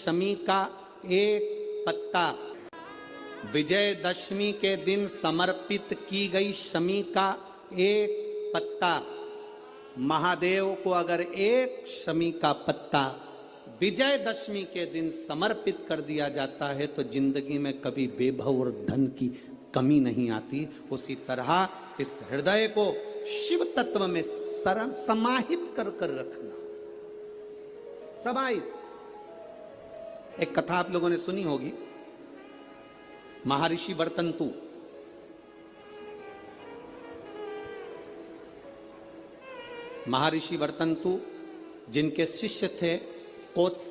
शमी का एक पत्ता, विजयदशमी के दिन समर्पित की गई शमी का एक पत्ता, महादेव को अगर एक शमी का पत्ता विजयदशमी के दिन समर्पित कर दिया जाता है तो जिंदगी में कभी बेभव और धन की कमी नहीं आती। उसी तरह इस हृदय को शिव तत्व में समाहित कर कर रखना, समाहित। एक कथा आप लोगों ने सुनी होगी, महर्षि वर्तंतु। महर्षि वर्तंतु जिनके शिष्य थे कोत्स,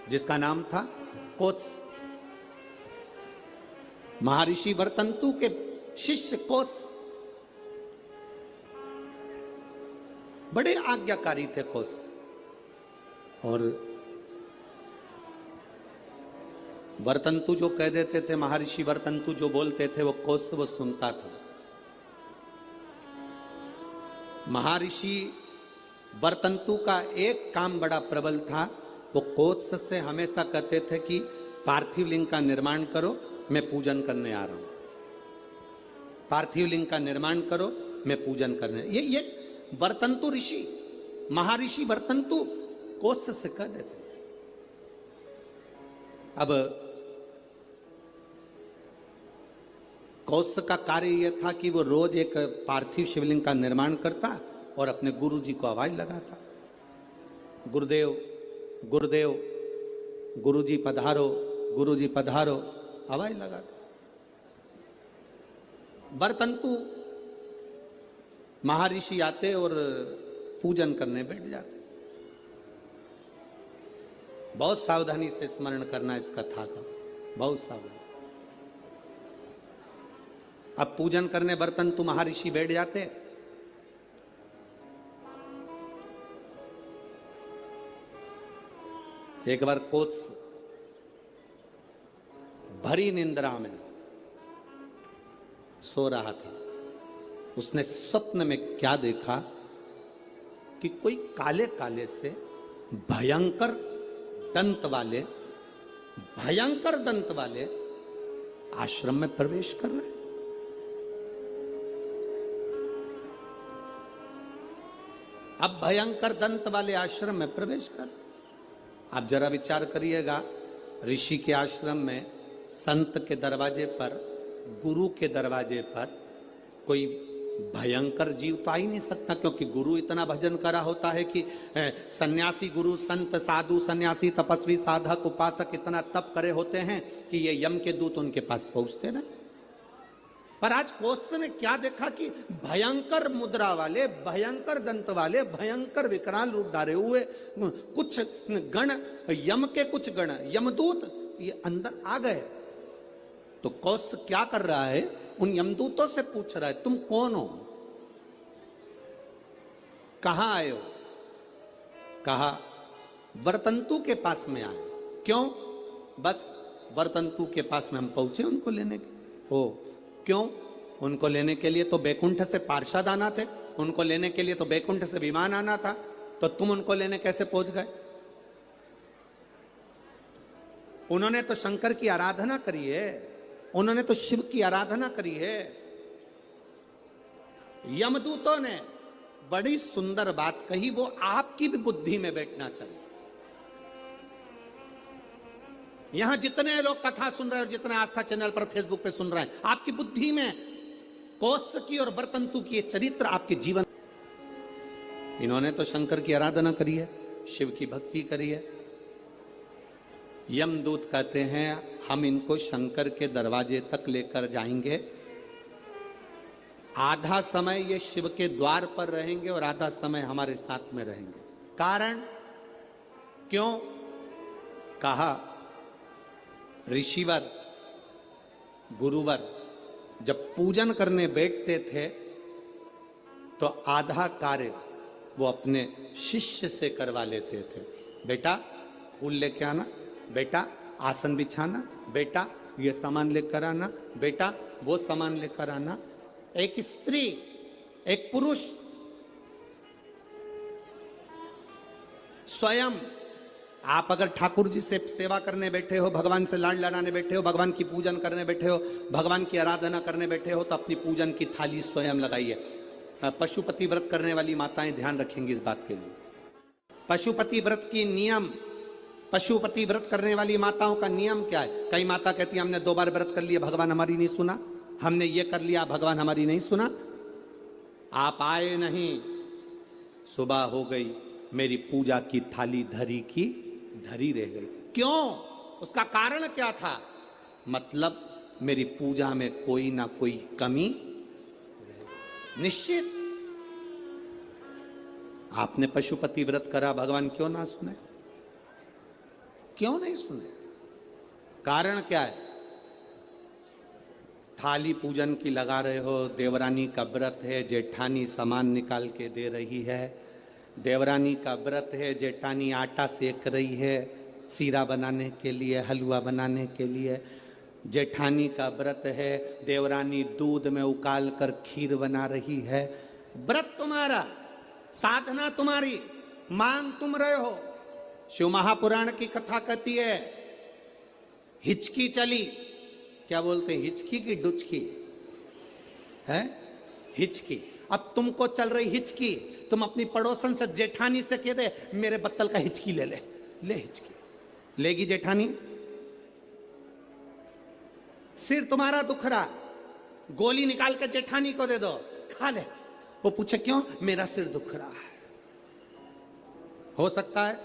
जिसका नाम था कोत्स। महर्षि वर्तंतु के शिष्य कोत्स बड़े आज्ञाकारी थे कोत्स, और वर्तंतु जो कह देते थे, महर्षि वर्तंतु जो बोलते थे वो कोत्स वो सुनता था। महर्षि वर्तंतु का एक काम बड़ा प्रबल था, वो कोत्स से हमेशा कहते थे कि पार्थिव लिंग का निर्माण करो, मैं पूजन करने आ रहा हूं। पार्थिव लिंग का निर्माण करो, मैं पूजन करने। ये वर्तंतु ऋषि, महर्षि वर्तंतु कोत्स से कह देते। अब कोत्स का कार्य यह था कि वो रोज एक पार्थिव शिवलिंग का निर्माण करता और अपने गुरु जी को आवाज लगाता, गुरुदेव गुरुदेव, गुरु जी पधारो, गुरु जी पधारो, आवाज लगाता। वर्तंतु महर्षि आते और पूजन करने बैठ जाते। बहुत सावधानी से स्मरण करना इस कथा का, बहुत सावधानी। अब पूजन करने वर्तंतु महर्षि बैठ जाते। एक बार कोत्स भरी निंद्रा में सो रहा था। उसने स्वप्न में क्या देखा कि कोई काले काले से भयंकर दंत वाले आश्रम में प्रवेश कर रहे। अब भयंकर दंत वाले आश्रम में प्रवेश कर। आप जरा विचार करिएगा, ऋषि के आश्रम में, संत के दरवाजे पर, गुरु के दरवाजे पर कोई भयंकर जीव तो आ ही नहीं सकता, क्योंकि गुरु इतना भजन करा होता है कि सन्यासी गुरु, संत, साधु, सन्यासी, तपस्वी, साधक, उपासक इतना तप करे होते हैं कि ये यम के दूत उनके पास पहुंचते ना। पर आज कोत्स ने क्या देखा कि भयंकर मुद्रा वाले, भयंकर दंत वाले, भयंकर विकराल रूप धारे हुए कुछ गण, यम के कुछ गण, यमदूत ये अंदर आ गए। तो कोत्स क्या कर रहा है, उन यमदूतों से पूछ रहा है, तुम कौन हो, कहां आए हो? कहा वर्तंतु के पास में आए। क्यों? बस वर्तंतु के पास में हम पहुंचे उनको लेने के। हो क्यों? उनको लेने के लिए तो बैकुंठ से पार्षद आना थे, उनको लेने के लिए तो बैकुंठ से विमान आना था, तो तुम उनको लेने कैसे पहुंच गए? उन्होंने तो शंकर की आराधना करी है, उन्होंने तो शिव की आराधना करी है। यमदूतों ने बड़ी सुंदर बात कही, वो आपकी भी बुद्धि में बैठना चाहिए। यहां जितने लोग कथा सुन रहे हैं और जितने आस्था चैनल पर, फेसबुक पे सुन रहे हैं, आपकी बुद्धि में कोत्स की और वर्तंतु की ये चरित्र आपके जीवन। इन्होंने तो शंकर की आराधना करी है, शिव की भक्ति करी है। यमदूत कहते हैं हम इनको शंकर के दरवाजे तक लेकर जाएंगे, आधा समय ये शिव के द्वार पर रहेंगे और आधा समय हमारे साथ में रहेंगे। कारण क्यों? कहा ऋषिवर, गुरुवर जब पूजन करने बैठते थे तो आधा कार्य वो अपने शिष्य से करवा लेते थे। बेटा फूल लेके आना, बेटा आसन बिछाना, बेटा ये सामान लेकर आना, बेटा वो सामान लेकर आना। एक स्त्री, एक पुरुष स्वयं आप अगर ठाकुर जी से सेवा करने बैठे हो, भगवान से लाड लड़ाने बैठे हो, भगवान की पूजन करने बैठे हो, भगवान की आराधना करने बैठे हो, तो अपनी पूजन की थाली स्वयं लगाइए। पशुपति व्रत करने वाली माताएं ध्यान रखेंगी इस बात के लिए। पशुपति व्रत की नियम, पशुपति व्रत करने वाली माताओं का नियम क्या है? कई माता कहती है हमने 2 बार व्रत कर लिया, भगवान हमारी नहीं सुना, हमने ये कर लिया, भगवान हमारी नहीं सुना। आप आए नहीं, सुबह हो गई, मेरी पूजा की थाली धरी की धरी रह गई। क्यों? उसका कारण क्या था? मतलब मेरी पूजा में कोई ना कोई कमी निश्चित। आपने पशुपति व्रत करा, भगवान क्यों ना सुने? क्यों नहीं सुने? कारण क्या है? थाली पूजन की लगा रहे हो, देवरानी का व्रत है, जेठानी सामान निकाल के दे रही है, देवरानी का व्रत है, जेठानी आटा सेक रही है सीरा बनाने के लिए, हलवा बनाने के लिए, जेठानी का व्रत है, देवरानी दूध में उकाल कर खीर बना रही है। व्रत तुम्हारा, साधना तुम्हारी, मांग तुम रहे हो। शिव महापुराण की कथा कहती है, हिचकी चली, क्या बोलते हैं, हिचकी की डुचकी है, हिचकी। अब तुमको चल रही हिचकी, तुम अपनी पड़ोसन से जेठानी से कह दे मेरे बत्तल का हिचकी ले ले, ले हिचकी लेगी जेठानी? सिर तुम्हारा दुख रहा, गोली निकाल के जेठानी को दे दो, खा ले, वो पूछे क्यों? मेरा सिर दुख रहा है। हो सकता है?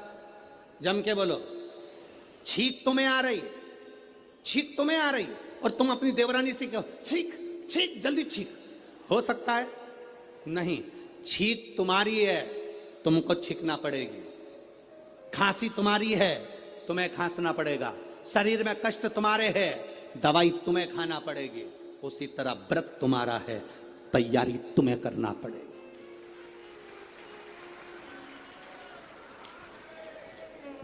जम के बोलो। छींक तुम्हें आ रही, छींक तुम्हें आ रही, और तुम अपनी देवरानी से कहो छींक छींक जल्दी छींक। हो सकता है? नहीं। छींक तुम्हारी है, तुमको छींकना पड़ेगी। खांसी तुम्हारी है, तुम्हें खांसना पड़ेगा। शरीर में कष्ट तुम्हारे है, दवाई तुम्हें खाना पड़ेगी। उसी तरह व्रत तुम्हारा है, तैयारी तुम्हें करना पड़ेगी।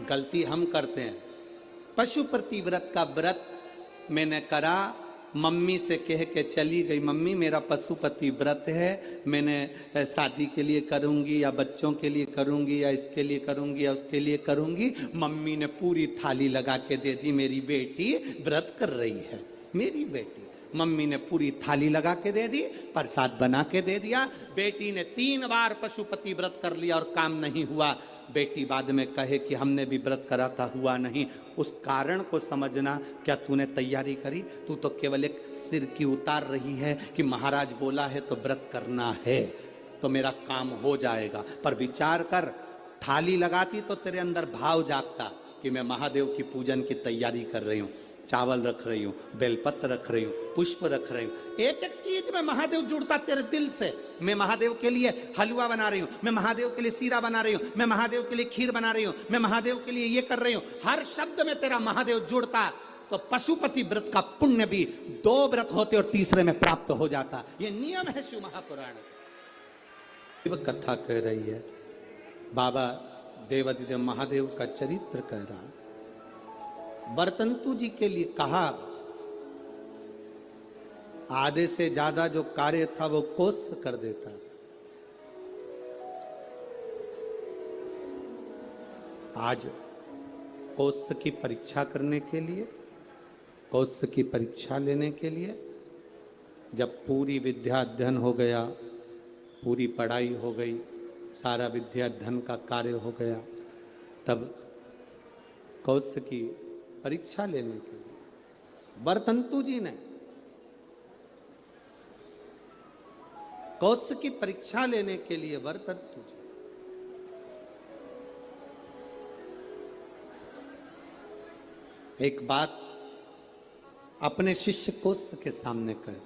गलती हम करते हैं। पशुपति व्रत का व्रत मैंने करा, मम्मी से कह के चली गई, मम्मी मेरा पशुपति व्रत है, मैंने शादी के लिए करूंगी या बच्चों के लिए करूंगी या इसके लिए करूंगी या उसके लिए करूंगी। मम्मी ने पूरी थाली लगा के दे दी, मेरी बेटी व्रत कर रही है, मेरी बेटी। मम्मी ने पूरी थाली लगा के दे दी, प्रसाद बना के दे दिया। बेटी ने 3 बार पशुपति व्रत कर लिया और काम नहीं हुआ। बेटी बाद में कहे कि हमने भी व्रत करा था, हुआ नहीं। उस कारण को समझना। क्या तूने तैयारी करी? तू तो केवल एक सिर की उतार रही है कि महाराज बोला है तो व्रत करना है, तो मेरा काम हो जाएगा। पर विचार कर, थाली लगाती तो तेरे अंदर भाव जागता कि मैं महादेव की पूजन की तैयारी कर रही हूँ, चावल रख रही हूँ, बेलपत्र रख रही हूँ, पुष्प रख रही हूँ। एक एक चीज में महादेव जुड़ता तेरे दिल से। मैं महादेव के लिए हलवा बना रही हूँ, मैं महादेव के लिए सीरा बना रही हूँ, मैं महादेव के लिए खीर बना रही हूँ, मैं महादेव के लिए ये कर रही हूँ। हर शब्द में तेरा महादेव जुड़ता, तो पशुपति व्रत का पुण्य भी 2 व्रत होते और तीसरे में प्राप्त हो जाता। ये नियम है शिव महापुराण। शिव कथा कह रही है, बाबा देवाधिदेव महादेव का चरित्र कह रहा। वर्तंतु जी के लिए कहा, आधे से ज्यादा जो कार्य था वो कोस कर देता। आज कोस की परीक्षा करने के लिए, कोस की परीक्षा लेने के लिए, जब पूरी विद्या अध्ययन हो गया, पूरी पढ़ाई हो गई, सारा विद्या अध्ययन का कार्य हो गया, तब कौश की परीक्षा लेने के लिए वर्तंतु जी ने, कौश की परीक्षा लेने के लिए वर्तंतु जी एक बात अपने शिष्य कौश के सामने कह,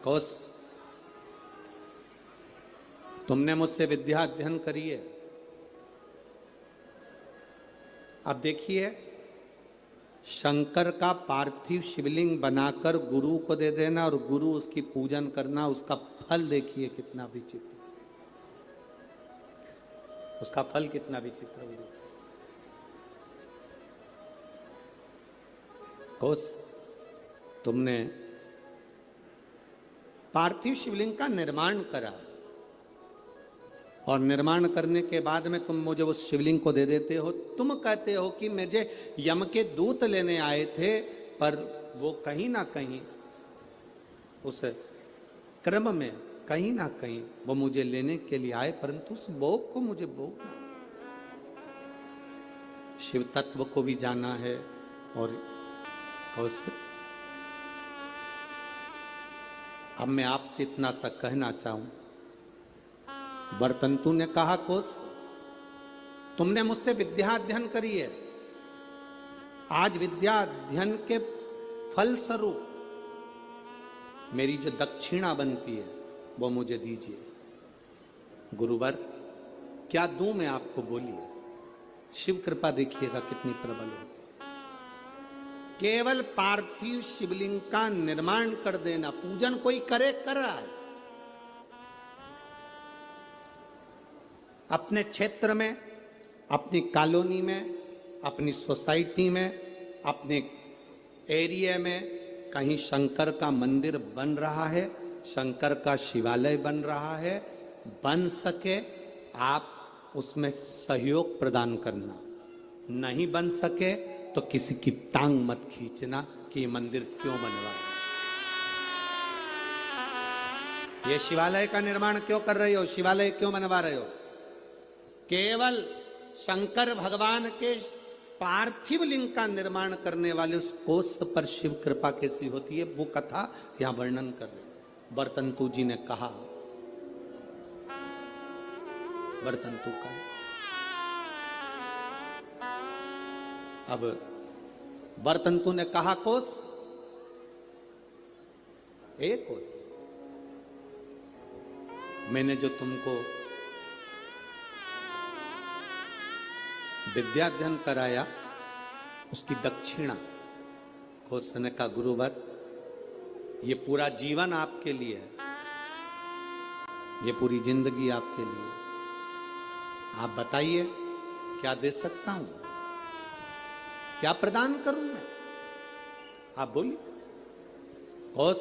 कौश तुमने मुझसे विद्या अध्ययन करी है, अब देखिए शंकर का पार्थिव शिवलिंग बनाकर गुरु को दे देना और गुरु उसकी पूजन करना, उसका फल देखिए कितना विचित्र, उसका फल कितना विचित्र होगा। कौश तुमने पार्थिव शिवलिंग का निर्माण करा, और निर्माण करने के बाद में तुम मुझे उस शिवलिंग को दे देते हो। तुम कहते हो कि मुझे यम के दूत लेने आए थे, पर वो कहीं ना कहीं उस क्रम में कहीं ना कहीं वो मुझे लेने के लिए आए, परंतु उस भोग को मुझे भोग शिव तत्व को भी जाना है। और अब मैं आपसे इतना सा कहना चाहूं, वर्तंतु ने कहा कोस, तुमने मुझसे विद्या अध्ययन करी है, आज विद्या अध्ययन के फल स्वरूप मेरी जो दक्षिणा बनती है वो मुझे दीजिए। गुरुवर क्या दूं मैं आपको, बोलिए। शिव कृपा देखिएगा कितनी प्रबल होती। केवल पार्थिव शिवलिंग का निर्माण कर देना, पूजन कोई करे कर रहा है, अपने क्षेत्र में, अपनी कॉलोनी में, अपनी सोसाइटी में, अपने एरिया में कहीं शंकर का मंदिर बन रहा है, शंकर का शिवालय बन रहा है, बन सके आप उसमें सहयोग प्रदान करना, नहीं बन सके तो किसी की टांग मत खींचना कि ये मंदिर क्यों बनवाया, ये शिवालय का निर्माण क्यों कर रहे हो, शिवालय क्यों बनवा रहे हो। केवल शंकर भगवान के पार्थिव लिंग का निर्माण करने वाले उस कोष पर शिव कृपा कैसी होती है, वो कथा यहां वर्णन कर रहे। वर्तंतु जी ने कहा, वर्तंतु का अब वर्तंतु ने कहा कोष, एक कोष मैंने जो तुमको विद्या अध्ययन कराया उसकी दक्षिणा। कोष ने कहा, गुरुवर ये पूरा जीवन आपके लिए है, ये पूरी जिंदगी आपके लिए, आप बताइए क्या दे सकता हूं, क्या प्रदान करूं मैं, आप बोलिए। कोष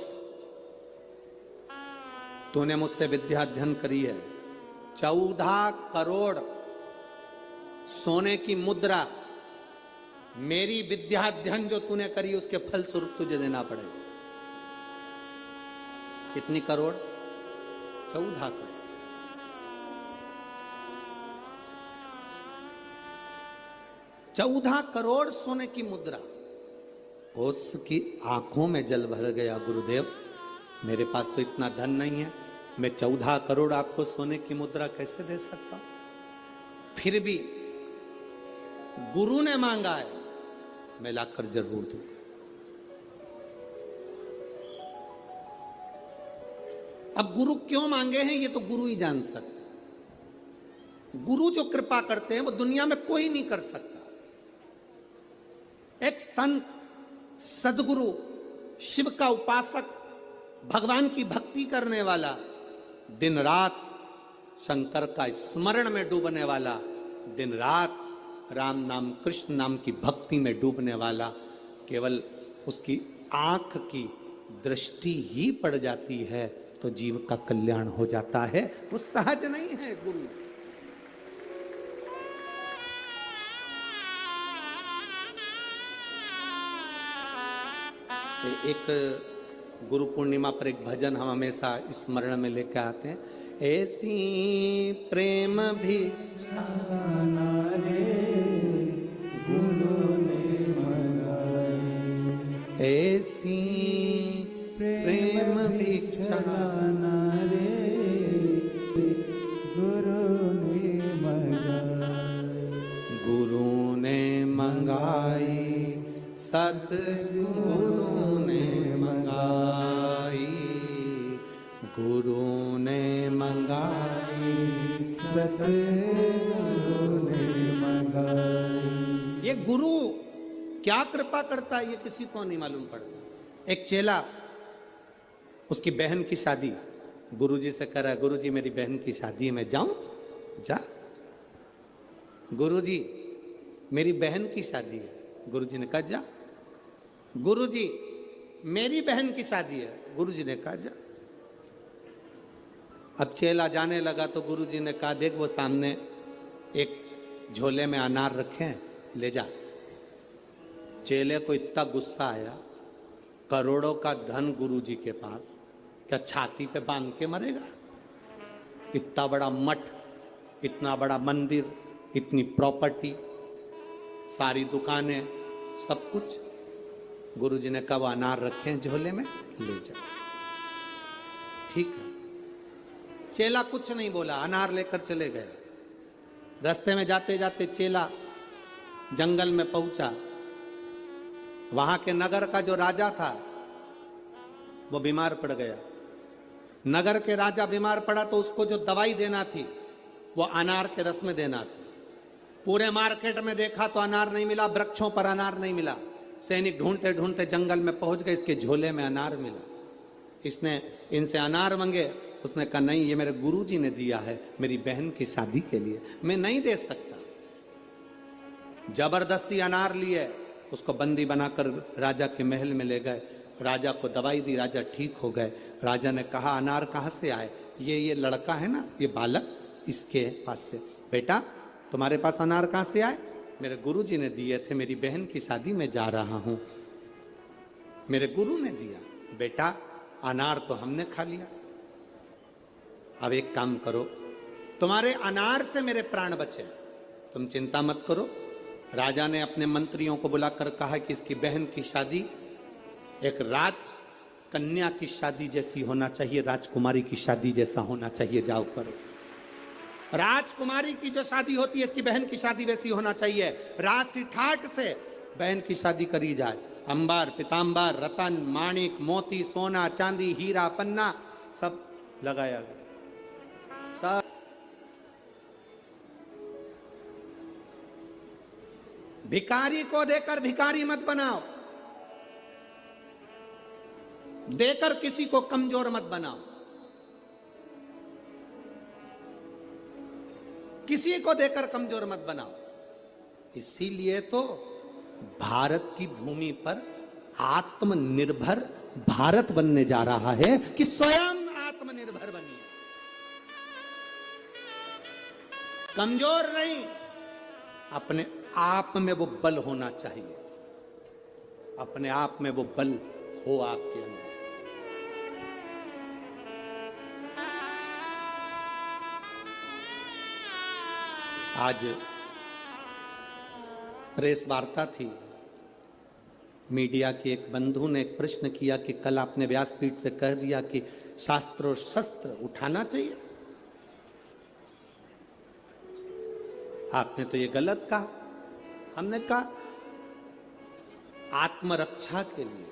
तूने मुझसे विद्या अध्ययन करी है, 14 करोड़ सोने की मुद्रा मेरी विद्या अध्ययन जो तूने करी उसके फल स्वरूप तुझे देना पड़ेगा। कितनी करोड़? 14 करोड़। 14 करोड़ सोने की मुद्रा। उसकी आंखों में जल भर गया, गुरुदेव मेरे पास तो इतना धन नहीं है, मैं 14 करोड़ आपको सोने की मुद्रा कैसे दे सकता हूं। फिर भी गुरु ने मांगा है, मैं लाकर जरूर दूं। अब गुरु क्यों मांगे हैं ये तो गुरु ही जान सकते। गुरु जो कृपा करते हैं वो दुनिया में कोई नहीं कर सकता। एक संत, सदगुरु, शिव का उपासक, भगवान की भक्ति करने वाला, दिन रात शंकर का स्मरण में डूबने वाला, दिन रात राम नाम कृष्ण नाम की भक्ति में डूबने वाला, केवल उसकी आंख की दृष्टि ही पड़ जाती है तो जीव का कल्याण हो जाता है। वो सहज नहीं है गुरु। एक गुरु पूर्णिमा पर एक भजन हम हमेशा स्मरण में लेकर आते हैं, ऐसी प्रेम भिक्षा गुरु ने मंगाई, ऐसी प्रेम भिक्षा गुरु ने मंगाई, गुरु ने मंगाई, सतगुरु ने मंगाई, गुरु ने मंगाई, सतगुरु ने मंगाई। ये गुरु क्या कृपा करता है ये किसी को नहीं मालूम पड़ता। एक चेला, उसकी बहन की शादी, गुरुजी से कह रहा है, गुरुजी मेरी बहन की शादी है, मैं जाऊं? जा। गुरुजी मेरी बहन की शादी है। गुरुजी ने कहा जा। गुरुजी मेरी बहन की शादी है। गुरुजी ने कहा जा। अब चेला जाने लगा तो गुरुजी ने कहा, देख वो सामने एक झोले में अनार रखे हैं, ले जा। चेले को इतना गुस्सा आया, करोड़ों का धन गुरुजी के पास, क्या छाती पे बांध के मरेगा? इतना बड़ा मठ, इतना बड़ा मंदिर, इतनी प्रॉपर्टी, सारी दुकानें, सब कुछ। गुरुजी ने कहा वो अनार रखे हैं झोले में, ले जा। ठीक है, चेला कुछ नहीं बोला, अनार लेकर चले गए। रास्ते में जाते जाते चेला जंगल में पहुंचा। वहां के नगर का जो राजा था वो बीमार पड़ गया। नगर के राजा बीमार पड़ा तो उसको जो दवाई देना थी वो अनार के रस में देना थी। पूरे मार्केट में देखा तो अनार नहीं मिला, वृक्षों पर अनार नहीं मिला। सैनिक ढूंढते ढूंढते जंगल में पहुंच गए, इसके झोले में अनार मिला। इसने इनसे अनार मांगे, उसने कहा नहीं, ये मेरे गुरुजी ने दिया है मेरी बहन की शादी के लिए, मैं नहीं दे सकता। जबरदस्ती अनार लिए, उसको बंदी बनाकर राजा के महल में ले गए। राजा को दवाई दी, राजा ठीक हो गए। राजा ने कहा अनार कहाँ से आए? ये लड़का है ना, ये बालक, इसके पास से। बेटा तुम्हारे पास अनार कहाँ से आए? मेरे गुरुजी ने दिए थे, मेरी बहन की शादी में जा रहा हूं, मेरे गुरु ने दिया। बेटा अनार तो हमने खा लिया, अब एक काम करो, तुम्हारे अनार से मेरे प्राण बचे, तुम चिंता मत करो। राजा ने अपने मंत्रियों को बुलाकर कहा कि इसकी बहन की शादी एक राज कन्या की शादी जैसी होना चाहिए, राजकुमारी की शादी जैसा होना चाहिए, जाओ करो। राजकुमारी की जो शादी होती है इसकी बहन की शादी वैसी होना चाहिए। राशि ठाट से बहन की शादी करी जाए। अंबार, पीतांबर, रतन, माणिक, मोती, सोना, चांदी, हीरा, पन्ना सब लगाया गया। सब भिखारी को देकर भिखारी मत बनाओ, देकर किसी को कमजोर मत बनाओ। किसी को देकर कमजोर मत बनाओ। इसीलिए तो भारत की भूमि पर आत्मनिर्भर भारत बनने जा रहा है कि स्वयं आत्मनिर्भर बनिए, कमजोर नहीं। अपने आप में वो बल होना चाहिए, अपने आप में वो बल हो आपके अंदर। आज प्रेस वार्ता थी, मीडिया के एक बंधु ने एक प्रश्न किया कि कल आपने व्यासपीठ से कह दिया कि शास्त्र और शस्त्र उठाना चाहिए, आपने तो ये गलत कहा। हमने कहा आत्मरक्षा के लिए,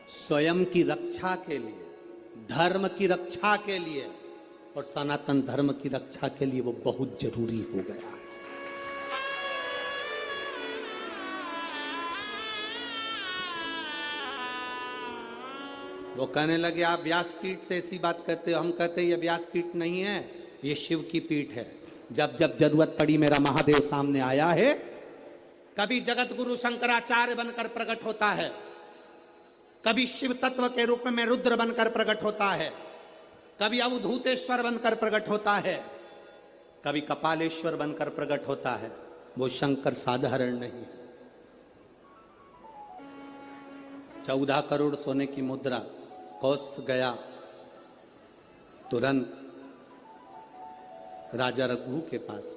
स्वयं की रक्षा के लिए, धर्म की रक्षा के लिए और सनातन धर्म की रक्षा के लिए वो बहुत जरूरी हो गया है। वो कहने लगे आप व्यासपीठ से ऐसी बात कहते हो। हम कहते ये व्यासपीठ नहीं है, ये शिव की पीठ है। जब जब जरूरत पड़ी मेरा महादेव सामने आया है। कभी जगत गुरु शंकराचार्य बनकर प्रकट होता है, कभी शिव तत्व के रूप में रुद्र बनकर प्रकट होता है, कभी अवधूतेश्वर बनकर प्रकट होता है, कभी कपालेश्वर बनकर प्रकट होता है। वो शंकर साधारण नहीं है। 14 करोड़ सोने की मुद्रा, कौश गया तुरंत राजा रघु के पास।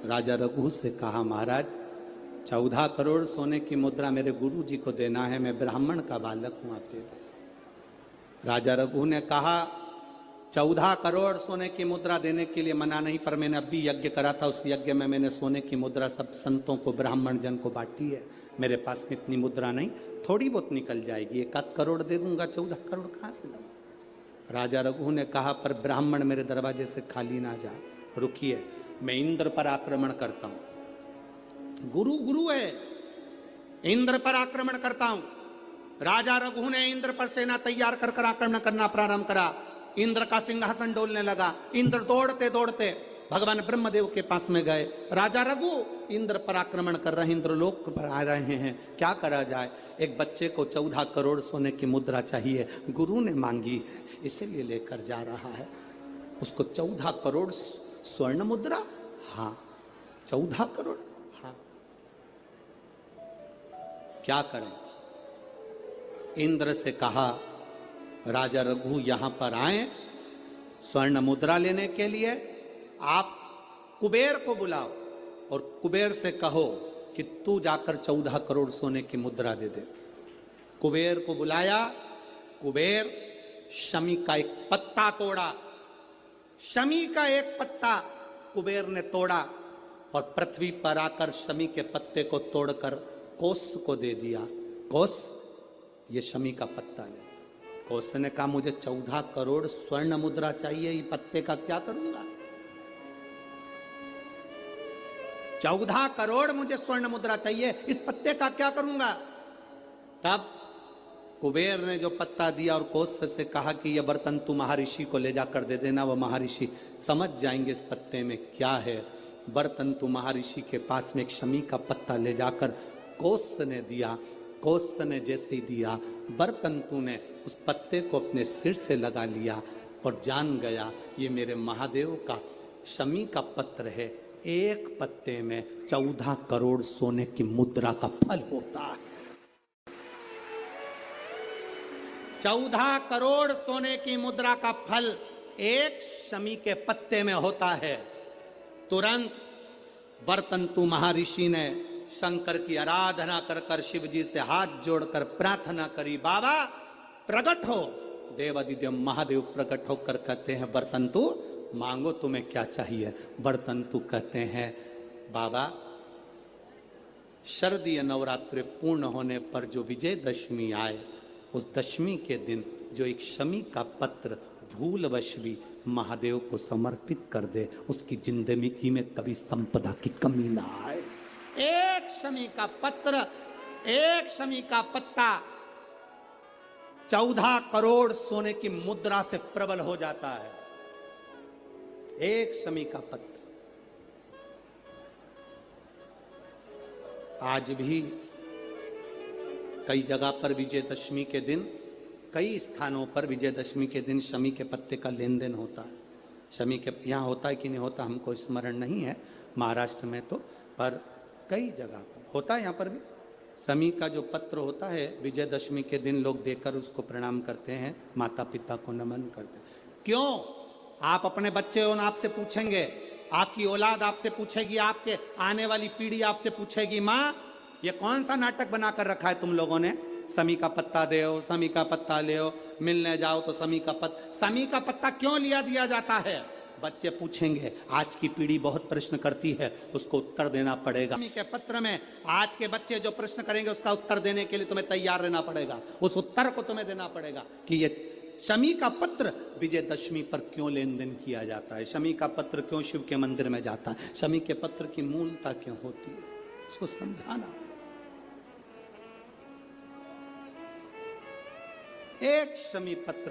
राजा रघु से कहा महाराज 14 करोड़ सोने की मुद्रा मेरे गुरु जी को देना है, मैं ब्राह्मण का बालक हूं, आप दे दो। राजा रघु ने कहा 14 करोड़ सोने की मुद्रा देने के लिए मना नहीं, पर मैंने अभी यज्ञ करा था, उस यज्ञ में मैंने सोने की मुद्रा सब संतों को, ब्राह्मण जन को बांटी है। मेरे पास में इतनी मुद्रा नहीं, थोड़ी बहुत निकल जाएगी, 1 करोड़ दे दूंगा, 14 करोड़ कहां से लाऊं? राजा रघु ने कहा पर ब्राह्मण मेरे दरवाजे से खाली ना जा, रुकिए, मैं इंद्र पर आक्रमण करता हूं। गुरु गुरु है, इंद्र पर आक्रमण करता हूं। राजा रघु ने इंद्र पर सेना तैयार कर आक्रमण करना प्रारंभ करा। इंद्र का सिंहासन डोलने लगा। इंद्र दौड़ते दौड़ते भगवान ब्रह्मदेव के पास में गए। राजा रघु इंद्र पर आक्रमण कर रहे हैं, इंद्रलोक पर आ रहे हैं, क्या करा जाए? एक बच्चे को 14 करोड़ सोने की मुद्रा चाहिए, गुरु ने मांगी है, इसीलिए लेकर जा रहा है। उसको 14 करोड़ स्वर्ण मुद्रा, हाँ 14 करोड़, हाँ क्या करें। इंद्र से कहा राजा रघु यहां पर आए स्वर्ण मुद्रा लेने के लिए, आप कुबेर को बुलाओ और कुबेर से कहो कि तू जाकर 14 करोड़ सोने की मुद्रा दे दे। कुबेर को बुलाया, कुबेर शमी का एक पत्ता तोड़ा, शमी का एक पत्ता कुबेर ने तोड़ा और पृथ्वी पर आकर शमी के पत्ते को तोड़कर कोस को दे दिया। कोस, ये शमी का पत्ता ले। कोस ने कहा मुझे 14 करोड़ स्वर्ण मुद्रा चाहिए, ये पत्ते का क्या करूंगा? 14 करोड़ मुझे स्वर्ण मुद्रा चाहिए, इस पत्ते का क्या करूंगा? तब कुबेर ने जो पत्ता दिया और कोस से कहा कि यह बर्तन तू महर्षि को ले जाकर दे देना, वह महर्षि समझ जाएंगे इस पत्ते में क्या है। बर्तन तू महर्षि के पास में एक शमी का पत्ता ले जाकर कोस ने दिया। कोस ने जैसे ही दिया, बर्तन तू ने उस पत्ते को अपने सिर से लगा लिया और जान गया ये मेरे महादेव का शमी का पत्र है, एक पत्ते में 14 करोड़ सोने की मुद्रा का फल होता है। 14 करोड़ सोने की मुद्रा का फल एक शमी के पत्ते में होता है। तुरंत बर्तंतु महर्षि ने शंकर की आराधना कर कर शिव जी से हाथ जोड़कर प्रार्थना करी, बाबा प्रकट हो। देवादिदेव महादेव प्रकट होकर कहते हैं बर्तंतु मांगो तुम्हें क्या चाहिए। बर्तंतु कहते हैं बाबा शरदीय नवरात्रि पूर्ण होने पर जो विजयदशमी आए, उस दशमी के दिन जो एक शमी का पत्र भूलवश भी महादेव को समर्पित कर दे, उसकी जिंदगी में कभी संपदा की कमी ना आए। एक शमी का पत्र, एक शमी का पत्ता 14 करोड़ सोने की मुद्रा से प्रबल हो जाता है। एक शमी का पत्र। आज भी कई जगह पर विजयदशमी के दिन, कई स्थानों पर विजयदशमी के दिन शमी के पत्ते का लेन देन होता है। शमी के यहाँ होता है कि नहीं होता हमको स्मरण नहीं है, महाराष्ट्र में तो, पर कई जगह पर होता है। यहाँ पर भी शमी का जो पत्र होता है विजयदशमी के दिन लोग देकर उसको प्रणाम करते हैं, माता पिता को नमन करते हैं। क्यों? आप अपने बच्चे हो, आपसे पूछेंगे, आपकी औलाद आपसे पूछेगी, आपके आने वाली पीढ़ी आपसे पूछेगी, माँ ये कौन सा नाटक बनाकर रखा है तुम लोगों ने? शमी का पत्ता दे, शमी का पत्ता ले, मिलने जाओ तो शमी का पत्ता। शमी का पत्ता क्यों लिया दिया जाता है? बच्चे पूछेंगे, आज की पीढ़ी बहुत प्रश्न करती है, उसको उत्तर देना पड़ेगा। शमी के पत्र में आज के बच्चे जो प्रश्न करेंगे उसका उत्तर देने के लिए तुम्हें तैयार रहना पड़ेगा। उस उत्तर को तुम्हें देना पड़ेगा कि ये शमी का पत्र विजयदशमी पर क्यों लेन देन किया जाता है, शमी का पत्र क्यों शिव के मंदिर में जाता है, शमी के पत्र की मूलता क्यों होती है, उसको समझाना। एक शमी पत्र